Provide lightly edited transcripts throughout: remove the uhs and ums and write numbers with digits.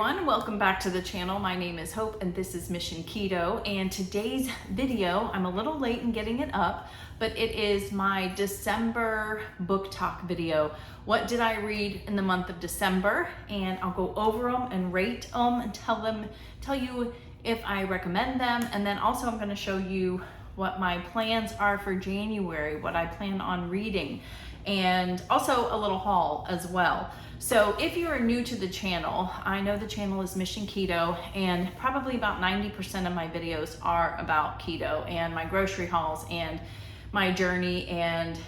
everyone, welcome back to the channel. My name is Hope and this is Mission Keto, and today's video, I'm a little late in getting it up, but it is my December book talk video. What did I read in the month of December? And I'll go over them and rate them and tell you if I recommend them, and then also I'm going to show you what my plans are for January, what I plan on reading, and also a little haul as well. So if you are new to the channel, I know the channel is Mission Keto, and probably about 90% of my videos are about keto and my grocery hauls and my journey and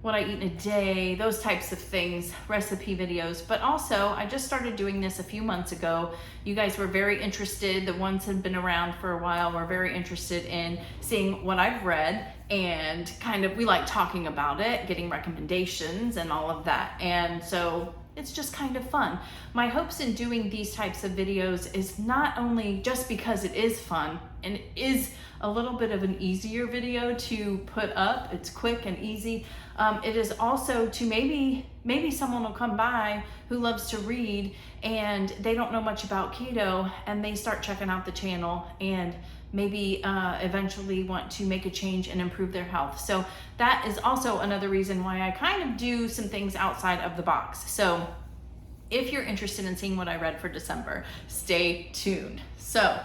what I eat in a day, those types of things, recipe videos. But also, I just started doing this a few months ago. You guys were very interested, the ones that have been around for a while were very interested in seeing what I've read, and we like talking about it, getting recommendations and all of that. And so it's just kind of fun. My hopes in doing these types of videos is not only just because it is fun, and it is a little bit of an easier video to put up, it's quick and easy. It is also to maybe someone will come by who loves to read and they don't know much about keto, and they start checking out the channel and maybe eventually want to make a change and improve their health. So that is also another reason why I kind of do some things outside of the box. So if you're interested in seeing what I read for December, stay tuned. So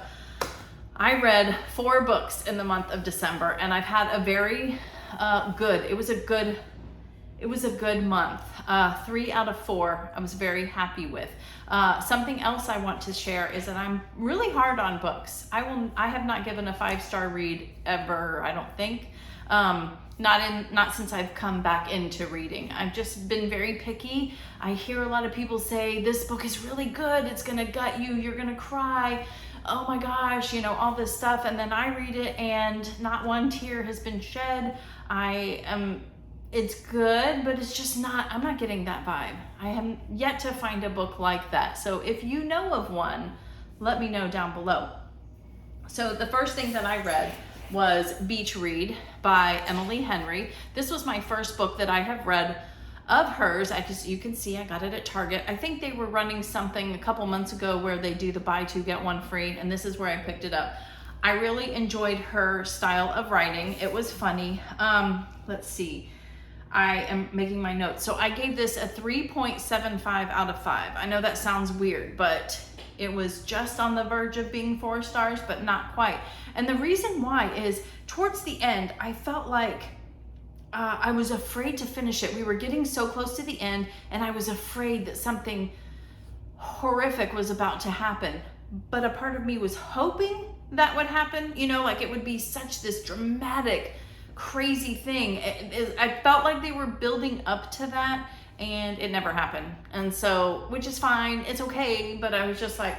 I read 4 books in the month of December, and I've had a very it was a good month. 3 out of 4 I was very happy with. Something else I want to share is that I'm really hard on books. I have not given a 5-star read ever, I don't think. Not since I've come back into reading. I've just been very picky. I hear a lot of people say this book is really good, it's gonna gut you, you're gonna cry, oh my gosh, all this stuff, and then I read it and not one tear has been shed. It's good, but it's just not, I'm not getting that vibe. I have yet to find a book like that. So if you know of one, let me know down below. So the first thing that I read was Beach Read by Emily Henry. This was my first book that I have read of hers. You can see I got it at Target. I think they were running something a couple months ago where they do the buy 2 get 1 free, and this is where I picked it up. I really enjoyed her style of writing. It was funny. Let's see. I am making my notes. So I gave this a 3.75 out of 5. I know that sounds weird, but it was just on the verge of being 4 stars, but not quite. And the reason why is towards the end, I felt like I was afraid to finish it. We were getting so close to the end, and I was afraid that something horrific was about to happen. But a part of me was hoping that would happen, like it would be such this dramatic, crazy thing. I felt like they were building up to that, and it never happened. And so, which is fine, it's okay, but I was just like,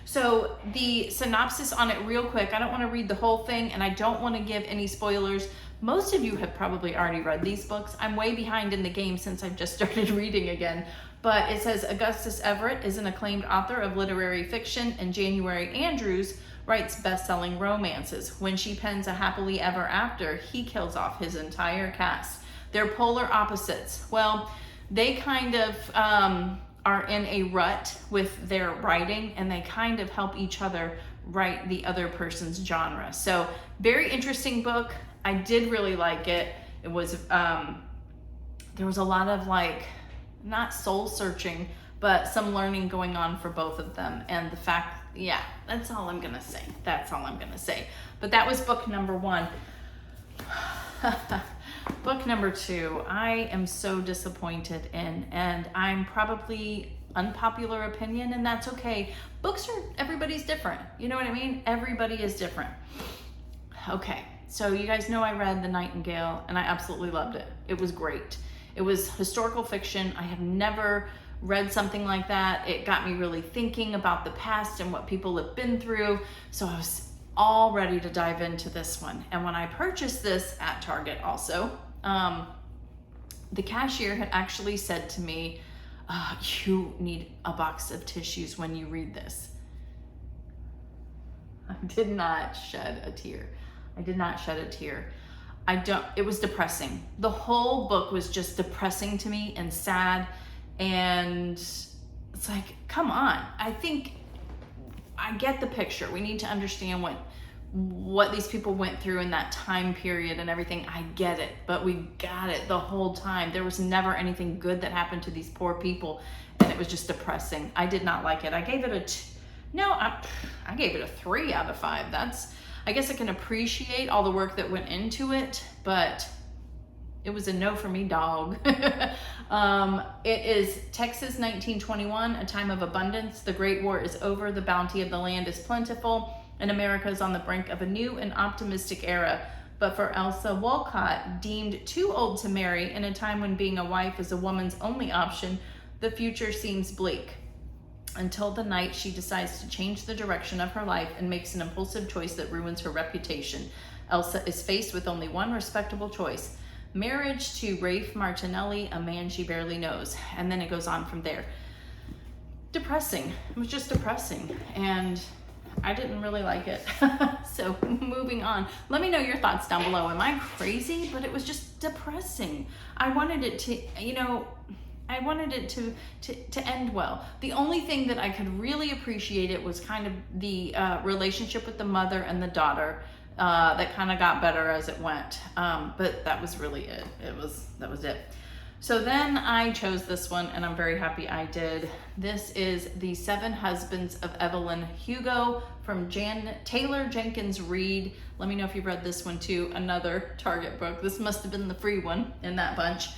So the synopsis on it real quick, I don't want to read the whole thing, and I don't want to give any spoilers. Most of you have probably already read these books. I'm way behind in the game since I've just started reading again. But it says Augustus Everett is an acclaimed author of literary fiction, and January Andrews writes best-selling romances. When she pens A Happily Ever After, he kills off his entire cast. They're polar opposites. Well, they kind of are in a rut with their writing, and they kind of help each other write the other person's genre. So very interesting book. I did really like it. It was, there was a lot of not soul searching, but some learning going on for both of them. And the fact, that's all I'm gonna say. That's all I'm gonna say. But that was book number 1. Book number 2, I am so disappointed in, and I'm probably unpopular opinion, and that's okay. Books are, everybody's different. You know what I mean? Everybody is different. Okay, so you guys know I read The Night Gale, and I absolutely loved it. It was great. It was historical fiction. I have never read something like that. It got me really thinking about the past and what people have been through. So I was all ready to dive into this one. And when I purchased this at Target also, the cashier had actually said to me, you need a box of tissues when you read this. I did not shed a tear. It was depressing. The whole book was just depressing to me and sad, and it's like, come on. I think I get the picture. We need to understand what these people went through in that time period and everything. I get it, but we got it the whole time. There was never anything good that happened to these poor people, and it was just depressing. I did not like it. I gave it I gave it a 3 out of 5. I guess I can appreciate all the work that went into it, but it was a no for me, dog. It is Texas 1921, a time of abundance. The Great War is over. The bounty of the land is plentiful, and America is on the brink of a new and optimistic era. But for Elsa Walcott, deemed too old to marry in a time when being a wife is a woman's only option, the future seems bleak. Until the night she decides to change the direction of her life and makes an impulsive choice that ruins her reputation. Elsa is faced with only one respectable choice: marriage to Rafe Martinelli, a man she barely knows. And then it goes on from there. Depressing. It was just depressing, and I didn't really like it. So moving on. Let me know your thoughts down below. Am I crazy? But it was just depressing. I wanted it to, to end well. The only thing that I could really appreciate it was kind of the relationship with the mother and the daughter. That kind of got better as it went. But that was really it. That was it. So then I chose this one, and I'm very happy I did. This is The 7 Husbands of Evelyn Hugo from Taylor Jenkins Reid. Let me know if you've read this one too. Another Target book. This must have been the free one in that bunch.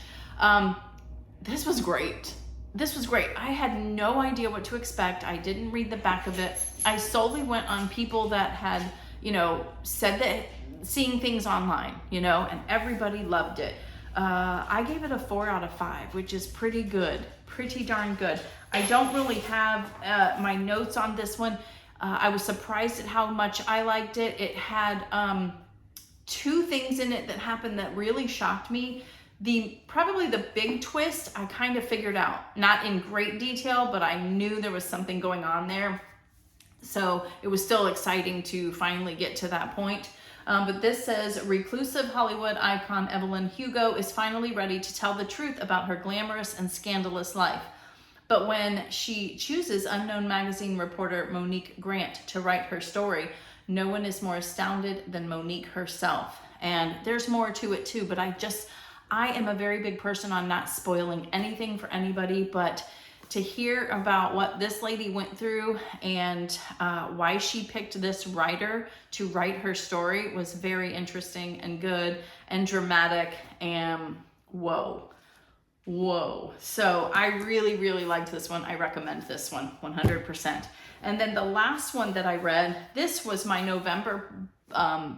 This was great. This was great. I had no idea what to expect. I didn't read the back of it. I solely went on people that had, said that, seeing things online, and everybody loved it. I gave it a 4 out of 5, which is pretty good, pretty darn good. I don't really have my notes on this one. I was surprised at how much I liked it. It had 2 things in it that happened that really shocked me. Probably the big twist I kind of figured out, not in great detail, but I knew there was something going on there. So it was still exciting to finally get to that point. But this says, reclusive Hollywood icon Evelyn Hugo is finally ready to tell the truth about her glamorous and scandalous life. But when she chooses unknown magazine reporter Monique Grant to write her story, no one is more astounded than Monique herself. And there's more to it too, but I am a very big person on not spoiling anything for anybody, but to hear about what this lady went through and why she picked this writer to write her story was very interesting and good and dramatic, and whoa. So I really, really liked this one. I recommend this one 100%. And then the last one that I read, this was my November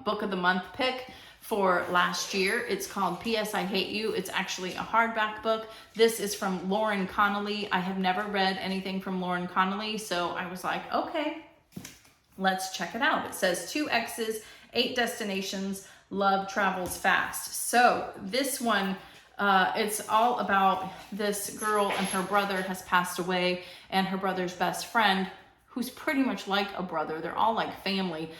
book of the month pick for last year. It's called P.S. I Hate You. It's actually a hardback book. This is from Lauren Connolly. I have never read anything from Lauren Connolly, so I was like, okay, let's check it out. It says 2 exes, 8 destinations, love travels fast. So this one, it's all about this girl, and her brother has passed away, and her brother's best friend, who's pretty much like a brother, they're all like family.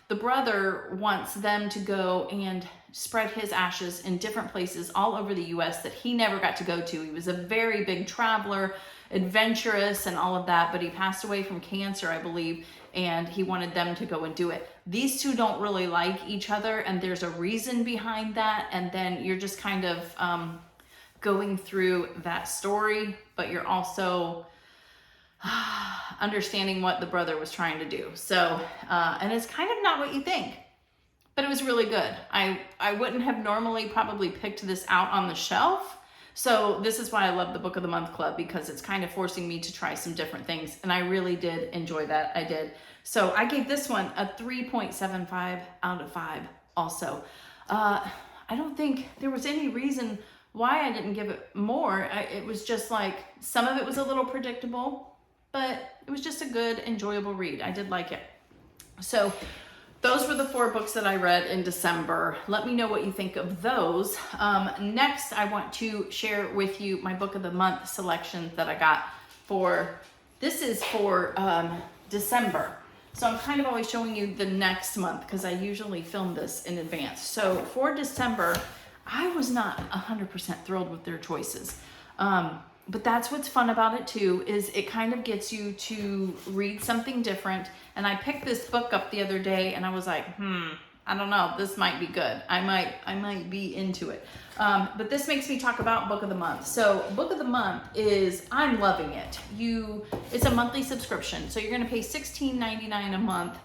The brother wants them to go and spread his ashes in different places all over the US that he never got to go to. He was a very big traveler, adventurous and all of that, but he passed away from cancer, I believe, and he wanted them to go and do it. These two don't really like each other, and there's a reason behind that, and then you're just kind of going through that story, but you're also understanding what the brother was trying to do. So, and it's kind of not what you think, but it was really good. I wouldn't have normally probably picked this out on the shelf. So this is why I love the Book of the Month Club, because it's kind of forcing me to try some different things. And I really did enjoy that. I did. So I gave this one a 3.75 out of 5 also. I don't think there was any reason why I didn't give it more. It was just like, some of it was a little predictable, but it was just a good, enjoyable read. I did like it. So those were the 4 books that I read in December. Let me know what you think of those. Next, I want to share with you my Book of the Month selections that I got for, this is for December. So I'm kind of always showing you the next month because I usually film this in advance. So for December, I was not 100% thrilled with their choices. But that's what's fun about it too, is it kind of gets you to read something different. And I picked this book up the other day and I was like, I don't know, this might be good. I might be into it. But this makes me talk about book of the month. So book of the month is, I'm loving it. It's a monthly subscription. So you're gonna pay $16.99 a month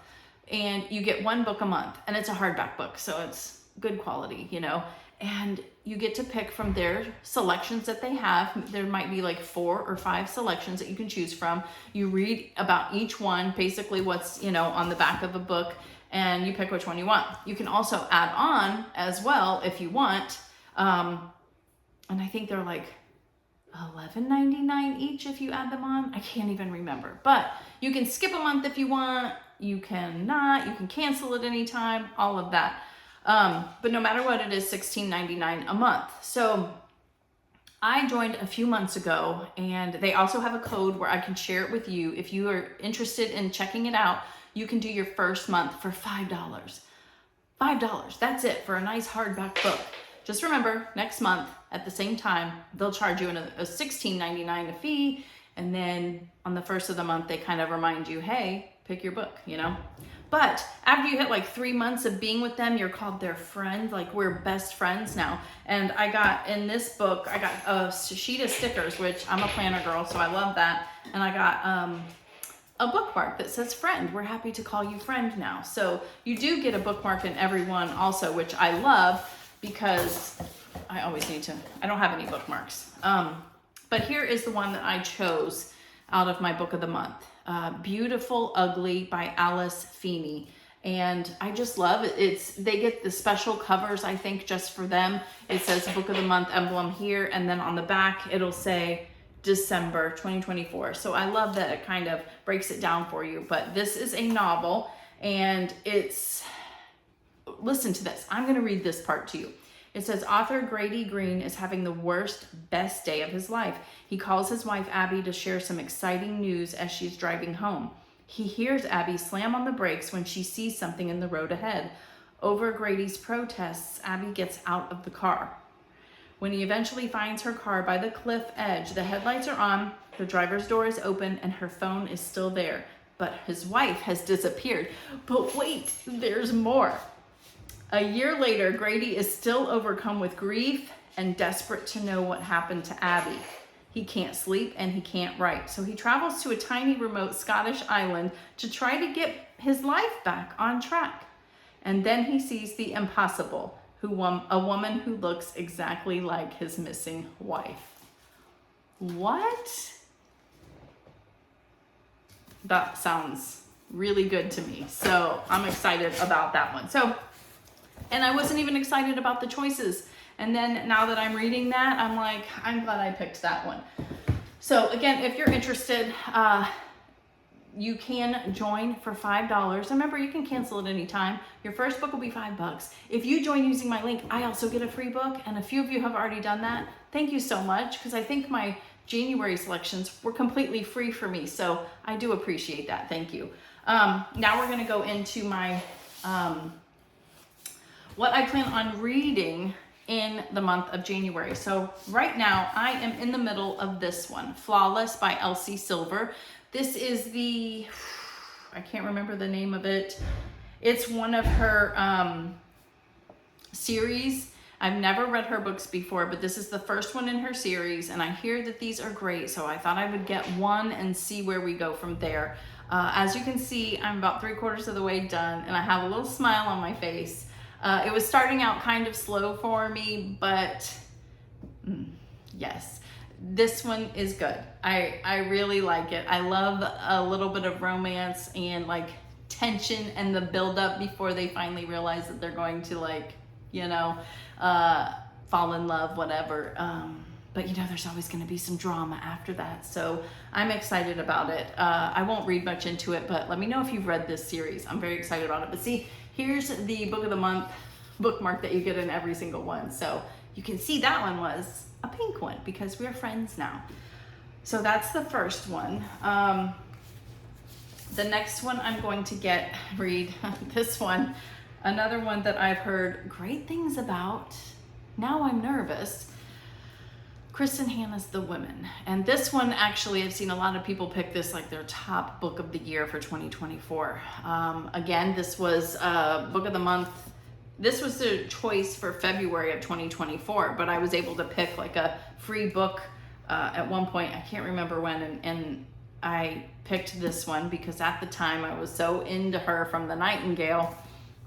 and you get one book a month, and it's a hardback book. So it's good quality, you know, and you get to pick from their selections that they have. There might be like 4 or 5 selections that you can choose from. You read about each one, basically what's, you know, on the back of the book, and you pick which one you want. You can also add on as well if you want. And I think they're like $11.99 each if you add them on. I can't even remember, but you can skip a month if you want. You cannot, you can cancel at any time, all of that. But no matter what, it is $16.99 a month. So I joined a few months ago, and they also have a code where I can share it with you. If you are interested in checking it out, you can do your first month for $5. $5, that's it, for a nice hardback book. Just remember, next month at the same time, they'll charge you a $16.99 a fee. And then on the first of the month, they kind of remind you, hey, pick your book, you know? But after you hit like 3 months of being with them, you're called their friend. Like, we're best friends now. And I got, in this book, I got a sheet of stickers, which I'm a planner girl, so I love that. And I got a bookmark that says friend. We're happy to call you friend now. So you do get a bookmark in every one also, which I love, because I always need to, I don't have any bookmarks. But here is the one that I chose out of my book of the month. Beautiful Ugly by Alice Feeney. And I just love it. They get the special covers, I think, just for them. It says book of the month emblem here, and then on the back it'll say December 2024. So I love that it kind of breaks it down for you. But this is a novel, and listen to this. I'm going to read this part to you. It says, author Grady Green is having the best day of his life. He calls his wife Abby to share some exciting news as she's driving home. He hears Abby slam on the brakes when she sees something in the road ahead. Over Grady's protests, Abby gets out of the car. When he eventually finds her car by the cliff edge, the headlights are on, the driver's door is open, and her phone is still there. But his wife has disappeared. But wait, there's more. A year later, Grady is still overcome with grief and desperate to know what happened to Abby. He can't sleep and he can't write, so he travels to a tiny remote Scottish island to try to get his life back on track. And then he sees the impossible, a woman who looks exactly like his missing wife. What? That sounds really good to me, so I'm excited about that one. And I wasn't even excited about the choices. And then now that I'm reading that, I'm like, I'm glad I picked that one. So again, if you're interested, you can join for $5. Remember, you can cancel at any time. Your first book will be $5. If you join using my link, I also get a free book. And a few of you have already done that. Thank you so much, because I think my January selections were completely free for me. So I do appreciate that. Thank you. Now we're going to go into my... what I plan on reading in the month of January. So right now I am in the middle of this one, Flawless by Elsie Silver. This is I can't remember the name of it. It's one of her series. I've never read her books before, but this is the first one in her series, and I hear that these are great, so I thought I would get one and see where we go from there. As you can see, I'm about 3/4 of the way done, and I have a little smile on my face. It was starting out kind of slow for me, but yes, this one is good. I really like it. I love a little bit of romance and like tension and the buildup before they finally realize that they're going to fall in love, whatever. But there's always going to be some drama after that. So I'm excited about it. I won't read much into it, but let me know if you've read this series. I'm very excited about it. But see, here's the book of the month bookmark that you get in every single one. So you can see that one was a pink one because we're friends now. So that's the first one. The next one I'm going to read this one, another one that I've heard great things about. Now I'm nervous. Chris and Hannah's The Women. And this one, actually, I've seen a lot of people pick this like their top book of the year for 2024. Again, this was book of the month. This was the choice for February of 2024, but I was able to pick like a free book at one point. I can't remember when, and I picked this one because at the time I was so into her from the Night Gale.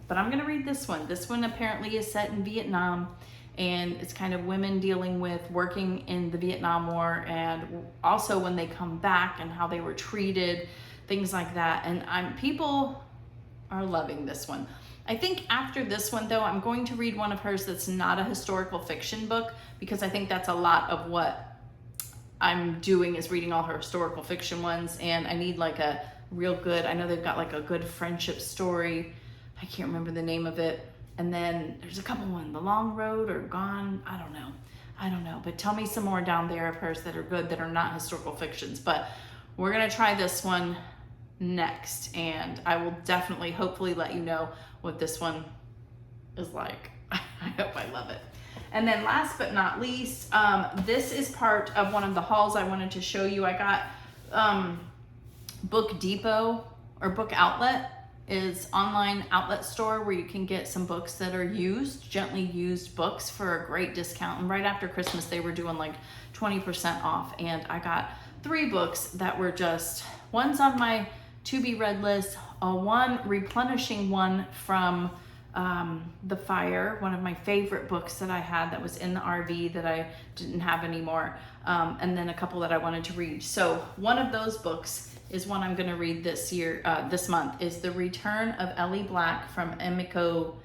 But I'm gonna read this one. This one apparently is set in Vietnam, and it's kind of women dealing with working in the Vietnam War, and also when they come back and how they were treated, things like that. And people are loving this one. I think after this one though, I'm going to read one of hers that's not a historical fiction book, because I think that's a lot of what I'm doing is reading all her historical fiction ones, and I need like a real good, I know they've got like a good friendship story. I can't remember the name of it. And then there's a couple one, The Long Road or Gone. I don't know. But tell me some more down there of hers that are good, that are not historical fictions. But we're gonna try this one next, and I will definitely, hopefully let you know what this one is like. I hope I love it. And then last but not least, this is part of one of the hauls I wanted to show you. I got Book Depot, or Book Outlet, is online outlet store where you can get some books that are used, gently used books for a great discount. And right after Christmas, they were doing like 20% off. And I got 3 books that were just, one's on my to be read list, one replenishing one from The Fire, one of my favorite books that I had that was in the RV that I didn't have anymore. And then a couple that I wanted to read. So one of those books is one I'm going to read this month, is The Return of Ellie Black from Emiko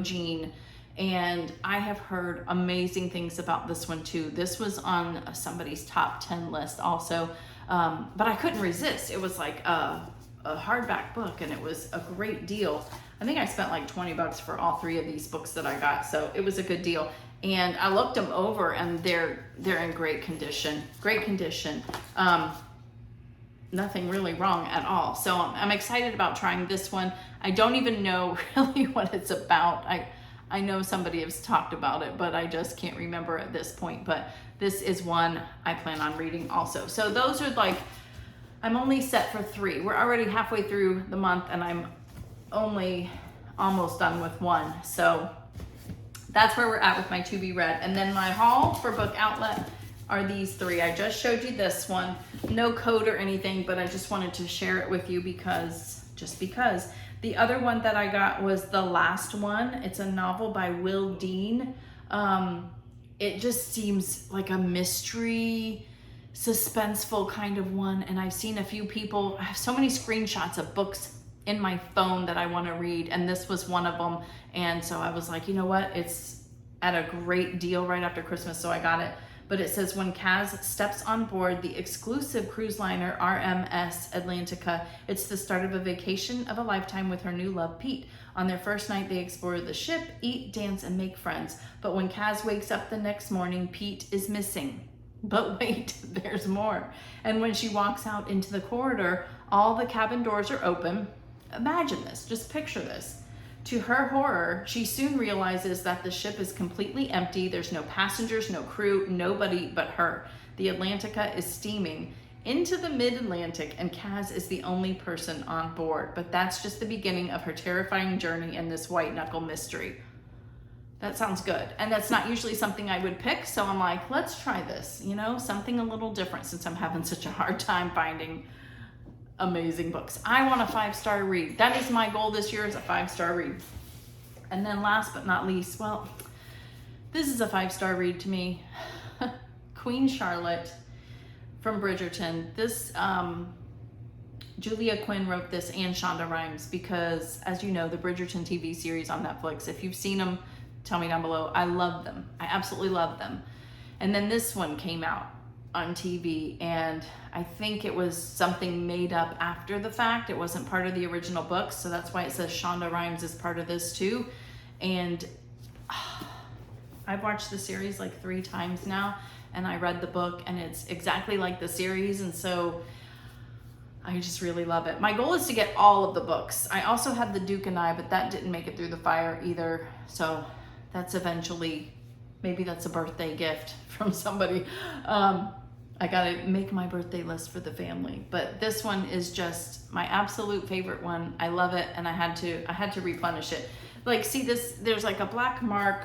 Jean. And I have heard amazing things about this one too. This was on somebody's top 10 list also, but I couldn't resist. It was like a hardback book, and it was a great deal. I think I spent like $20 for all 3 of these books that I got, so it was a good deal. And I looked them over, and they're in great condition. Nothing really wrong at all. So I'm excited about trying this one. I don't even know really what it's about. I know somebody has talked about it, but I just can't remember at this point. But this is one I plan on reading also. So those are like, I'm only set for 3. We're already halfway through the month, and I'm only almost done with 1. So that's where we're at with my to be read. And then my haul for Book Outlet are these 3. I just showed you this one, no code or anything, but I just wanted to share it with you because. The other one that I got was The Last One. It's a novel by Will Dean. It just seems like a mystery, suspenseful kind of one, and I've seen a few people, I have so many screenshots of books in my phone that I want to read, and this was one of them. And so I was like, you know what, it's at a great deal right after Christmas, so I got it. But it says, when Kaz steps on board the exclusive cruise liner RMS Atlantica, it's the start of a vacation of a lifetime with her new love, Pete. On their first night, they explore the ship, eat, dance, and make friends. But when Kaz wakes up the next morning, Pete is missing. But wait, there's more. And when she walks out into the corridor, all the cabin doors are open. Imagine this, just picture this. To her horror, she soon realizes that the ship is completely empty. There's no passengers, no crew, nobody but her. The Atlantica is steaming into the mid-Atlantic, and Kaz is the only person on board. But that's just the beginning of her terrifying journey in this white-knuckle mystery. That sounds good. And that's not usually something I would pick, so I'm like, let's try this, you know, something a little different since I'm having such a hard time finding amazing books. I want a 5-star read. That is my goal this year, is a 5-star read. And then last but not least, well, this is a 5-star read to me. Queen Charlotte from Bridgerton. This, Julia Quinn wrote this, and Shonda Rhimes, because as you know, the Bridgerton TV series on Netflix, if you've seen them, tell me down below. I love them. I absolutely love them. And then this one came out on TV, and I think it was something made up after the fact. It wasn't part of the original book, so that's why it says Shonda Rhimes is part of this too. And I've watched the series like 3 times now, and I read the book, and it's exactly like the series, and so I just really love it. My goal is to get all of the books. I also had The Duke and I, but that didn't make it through the fire either, so that's eventually Maybe that's a birthday gift from somebody. I gotta make my birthday list for the family, but this one is just my absolute favorite one. I love it, and I had to replenish it. Like, see this, there's like a black mark.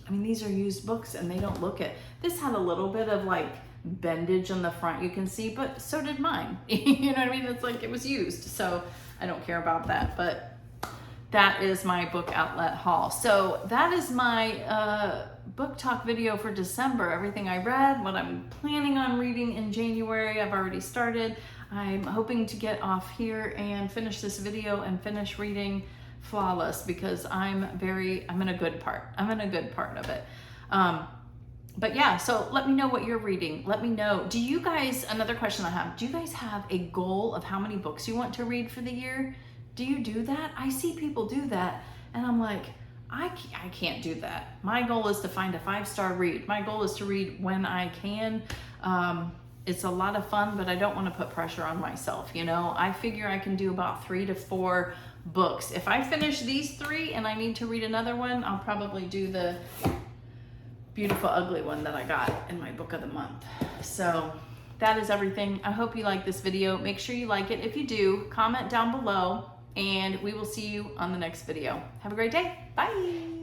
I mean, these are used books and they don't look it. This had a little bit of like bendage on the front, you can see, but so did mine. You know what I mean? It's like it was used, so I don't care about that. But that is my book outlet haul. So that is my book talk video for December. Everything I read, what I'm planning on reading in January, I've already started. I'm hoping to get off here and finish this video and finish reading Flawless, because I'm in a good part. I'm in a good part of it. But yeah, so let me know what you're reading. Let me know. Do you guys, another question I have, do you guys have a goal of how many books you want to read for the year? Do you do that? I see people do that, and I'm like, I can't do that. My goal is to find a 5-star read. My goal is to read when I can. It's a lot of fun, but I don't want to put pressure on myself. You know, I figure I can do about 3 to 4 books. If I finish these 3 and I need to read another one, I'll probably do the Beautiful Ugly one that I got in my book of the month. So that is everything. I hope you like this video. Make sure you like it. If you do, comment down below, and we will see you on the next video. Have a great day. Bye.